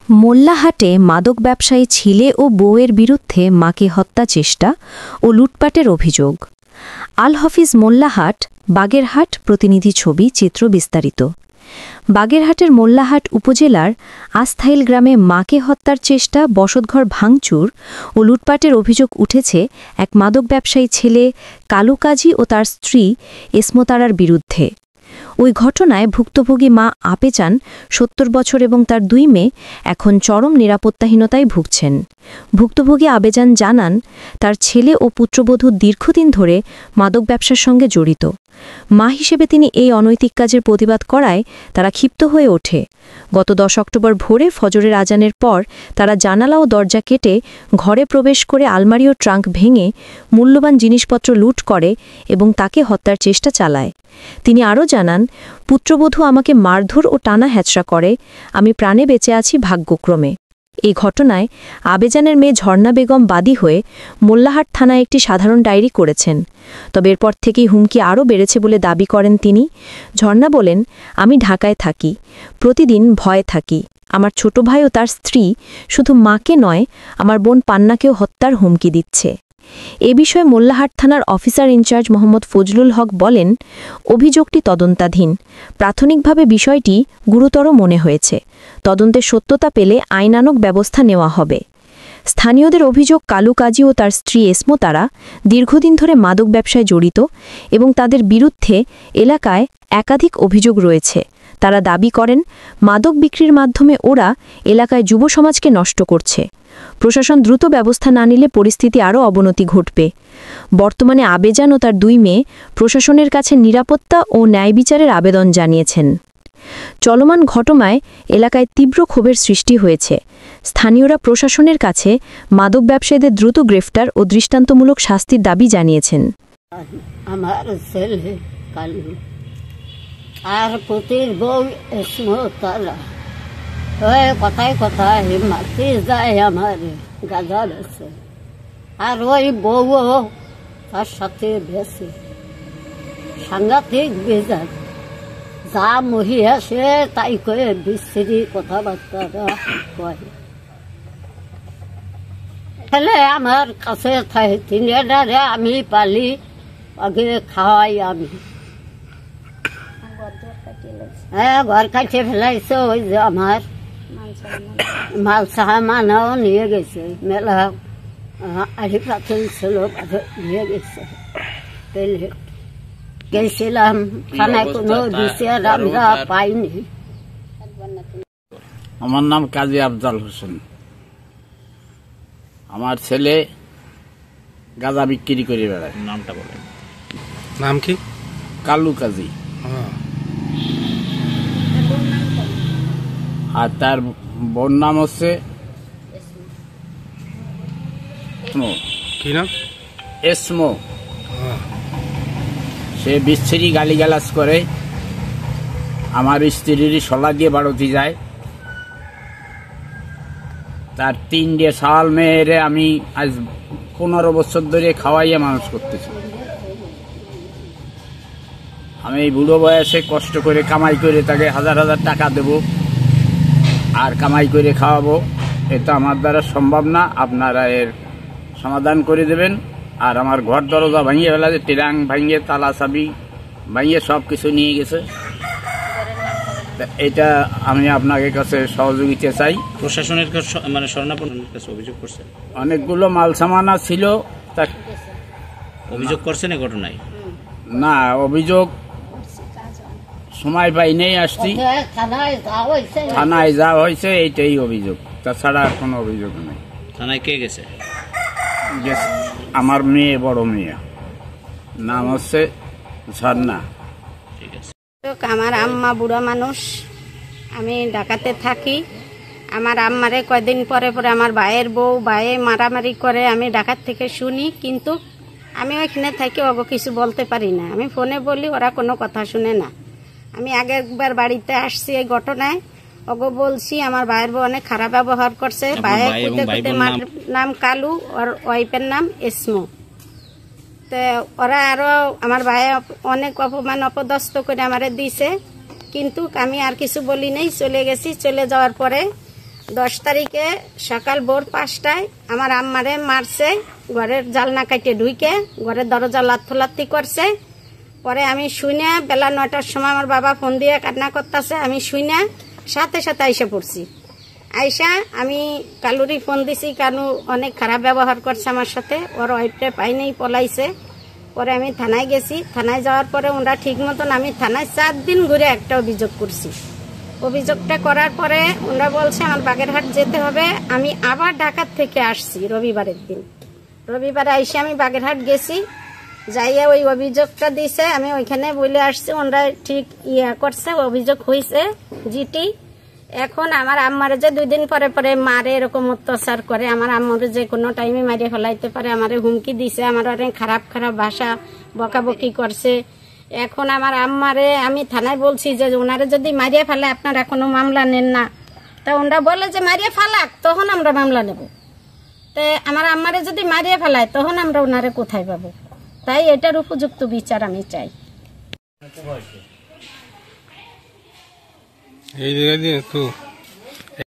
মোল্লাহাটে মাদক ব্যবসায়ী ছেলে ও বউয়ের বিরুদ্ধে মাকে হত্যা চেষ্টা ও লুটপাটের অভিযোগ। আল হাফিজ মোল্লাহাট, বাগেরহাট। প্রতিনিধি ছবি, চিত্র বিস্তারিত। বাগেরহাটের মোল্লাহাট উপজেলার আস্থাইল গ্রামে মাকে হত্যার চেষ্টা, বসতঘর ভাঙচুর ও লুটপাটের অভিযোগ উঠেছে এক মাদক ব্যবসায়ী ছেলে কালু কাজী ও তার স্ত্রী এসমতারার বিরুদ্ধে। ওই ঘটনায় ভুক্তভোগী মা আপেচান, ৭০ বছর, এবং তার ২ মেয়ে এখন চরম নিরাপত্তাহীনতায় ভুগছেন। ভুক্তভোগী আবেজান জানান, তার ছেলে ও পুত্রবধূ দীর্ঘদিন ধরে মাদক ব্যবসার সঙ্গে জড়িত। মা হিসেবে তিনি এই অনৈতিক কাজের প্রতিবাদ করায় তারা ক্ষিপ্ত হয়ে ওঠে। গত ১০ অক্টোবর ভোরে ফজরের আজানের পর তারা জানালা ও দরজা কেটে ঘরে প্রবেশ করে আলমারি ও ট্রাঙ্ক ভেঙে মূল্যবান জিনিসপত্র লুট করে এবং তাকে হত্যার চেষ্টা চালায়। তিনি আরও জানান, পুত্রবধূ আমাকে মারধর ও টানা হেঁচড়া করে, আমি প্রাণে বেঁচে আছি ভাগ্যক্রমে। এই ঘটনায় আবেজানের মেয়ে ঝর্ণা বেগম বাদী হয়ে মোল্লাহাট থানায় একটি সাধারণ ডায়েরি করেছেন। তবে এরপর থেকেই হুমকি আরও বেড়েছে বলে দাবি করেন তিনি। ঝর্ণা বলেন, আমি ঢাকায় থাকি, প্রতিদিন ভয়ে থাকি। আমার ছোট ভাই ও তার স্ত্রী শুধু মাকে নয়, আমার বোন পান্নাকেও হত্যার হুমকি দিচ্ছে। এ বিষয়ে মোল্লাহাট থানার অফিসার ইনচার্জ মোহাম্মদ ফজলুল হক বলেন, অভিযোগটি তদন্তাধীন। প্রাথমিকভাবে বিষয়টি গুরুতর মনে হয়েছে। তদন্তের সত্যতা পেলে আইনানুগ ব্যবস্থা নেওয়া হবে। স্থানীয়দের অভিযোগ, কালু কাজী ও তার স্ত্রী এসমতারা দীর্ঘদিন ধরে মাদক ব্যবসায় জড়িত এবং তাদের বিরুদ্ধে এলাকায় একাধিক অভিযোগ রয়েছে। তারা দাবি করেন, মাদক বিক্রির মাধ্যমে ওরা এলাকায় যুব সমাজকে নষ্ট করছে। প্রশাসন দ্রুত ব্যবস্থা না নিলে পরিস্থিতি আরও অবনতি ঘটবে। বর্তমানে আবেজান ও তার ২ মেয়ে প্রশাসনের কাছে নিরাপত্তা ও ন্যায় বিচারের আবেদন জানিয়েছেন। চলমান ঘটনায় এলাকায় তীব্র ক্ষোভের সৃষ্টি হয়েছে। স্থানীয়রা প্রশাসনের কাছে মাদক ব্যবসায়ীদের দ্রুত গ্রেফতার ও দৃষ্টান্তমূলক শাস্তির দাবি জানিয়েছেন। আমার ছেলে কালু আর পুতির বউ এসমতারা কথায় কথায় মারতে যায় আমার গাঁজা বেছে, আর ওই বউও তার সাথে বেছে। সাংঘাতিক বেজার, যা মহি আসে তাই কয়ে বিশ্রী কথাবার্তা কয়। ছেলে আমার কাছে থাকে, তিনটারে আমি পালি, আগে খাওয়াই আমি। হ্যাঁ, ঘর কাছে ফেলাইছে। ওই যে আমার মাল সামানও নিয়ে গেছে, মেলা আড়ি পাথর ছিল, নিয়ে গেছে। গেছিলাম থানায়, কোনো বিচার আমরা পাইনি। আমার নাম কাজী আফজাল হোসেন। আমার ছেলে গাঁজা বিক্রি করে বেড়ায়। নামটা বলেন। নাম কি? কালু কাজী। আর তার বোন নাম হচ্ছে কি নাম? এসমো। সে বিচ্ছিরি গালিগালাজ করে, আমার স্ত্রীর শলা দিয়ে বাড়তি যায়। তার 3টে সাল মেয়েরে আমি আজ 15 বছর ধরে খাওয়াইয়া মানুষ করতেছি। আমি এই বুড়ো বয়সে কষ্ট করে কামাই করে তাকে হাজার হাজার টাকা দেব আর কামাই করে খাওয়াবো, এটা আমার দ্বারা সম্ভব না। আপনারা এর সমাধান করে দেবেন। আর আমার ঘর দরজা ভাঙিয়ে ফেলাছে, টিরাং ভাঙিয়ে, তালা চাবি ভাঙিয়ে সব কিছু নিয়ে গেছে। এটা আমি আপনাদের কাছে সহযোগিতা চাই। প্রশাসনের কাছে মানে শরণাপন্নের কাছে অভিযোগ করছেন? অনেকগুলো মাল সামানা ছিল, তা অভিযোগ করছেন এই ঘটনায়? না, অভিযোগ সময় পাই নেই, আসছি থানায় যা হয়েছে এইটাই অভিযোগ, তাছাড়া কোনো অভিযোগ নেই। থানায় কে গেছে? আমার মেয়ে, বড় মেয়ে, নাম হচ্ছে ঝর্ণা। ঠিক আছে। আমার আম্মা বুড়া মানুষ, আমি ঢাকাতে থাকি। আমার আম্মারে কয়দিন পরে পরে আমার ভাইয়ের বউ ভাইয়ে মারামারি করে, আমি ঢাকার থেকে শুনি, কিন্তু আমি ওইখানে থেকে ওগো কিছু বলতে পারি না। আমি ফোনে বলি, ওরা কোনো কথা শুনে না। আমি আগে একবার বাড়িতে আসছি এই ঘটনায়, ওগো বলছি আমার ভাইয়ের বউ অনেক খারাপ ব্যবহার করছে। ভাইয়ের নাম কালু, ওর ওয়াইফের নাম এসমো। তো ওরা আরো আমার ভাই অনেক অপমান অপদস্থ করে আমারে দিছে, কিন্তু আমি আর কিছু বলি নাই, চলে গেছি। চলে যাওয়ার পরে 10 তারিখে সকাল ভোর 5টায় আমার আম্মারে মারছে, ঘরের জালনা কাটে ঢুকে ঘরের দরজা লাথি করছে। পরে আমি শুনে বেলা 9টার সময় আমার বাবা ফোন দিয়ে কান্না করতেছে, আমি শুনে সাথে সাথে আইসা পড়ছি। আইসা আমি কালুরি ফোন দিছি, কালু অনেক খারাপ ব্যবহার করছে আমার সাথে, ওর ওয়াইফটা পাইনি পলাইছে। পরে আমি থানায় গেছি, থানায় যাওয়ার পরে ওরা ঠিক মতন, আমি থানায় 4 দিন ঘুরে একটা অভিযোগ করছি। অভিযোগটা করার পরে ওরা বলছে আমার বাগেরহাট যেতে হবে। আমি আবার ঢাকা থেকে আসছি রবিবারের দিন, রবিবারে আইসে আমি বাগেরহাট গেছি, যাইয়া ওই অভিযোগটা দিছে, আমি ওইখানে বলে আসছি। ওরা ঠিক করছে, অভিযোগ হয়েছে জিটি। এখন আমার আম্মারে যে 2 দিন পরে পরে মারে, এরকম অত্যাচার করে, আমার আম্মারে যে কোনো টাইমে মারিয়ে ফেলাইতে পারে, আমারে হুমকি দিছে, আমার অনেক খারাপ খারাপ ভাষা বকাবকি করছে। এখন আমার আম্মারে আমি থানায় বলছি যে ওনারে যদি মারিয়ে ফেলে আপনারা কোনো মামলা নেন না। তা ওনারা বলে যে মারিয়ে ফেলাক, তখন আমরা মামলা নেব। তো আমার আম্মারে যদি মারিয়ে ফেলায় তখন আমরা ওনারে কোথায় পাবো? তাই এটার উপযুক্ত বিচার আমি চাই। এই জায়গায় দিয়ে তো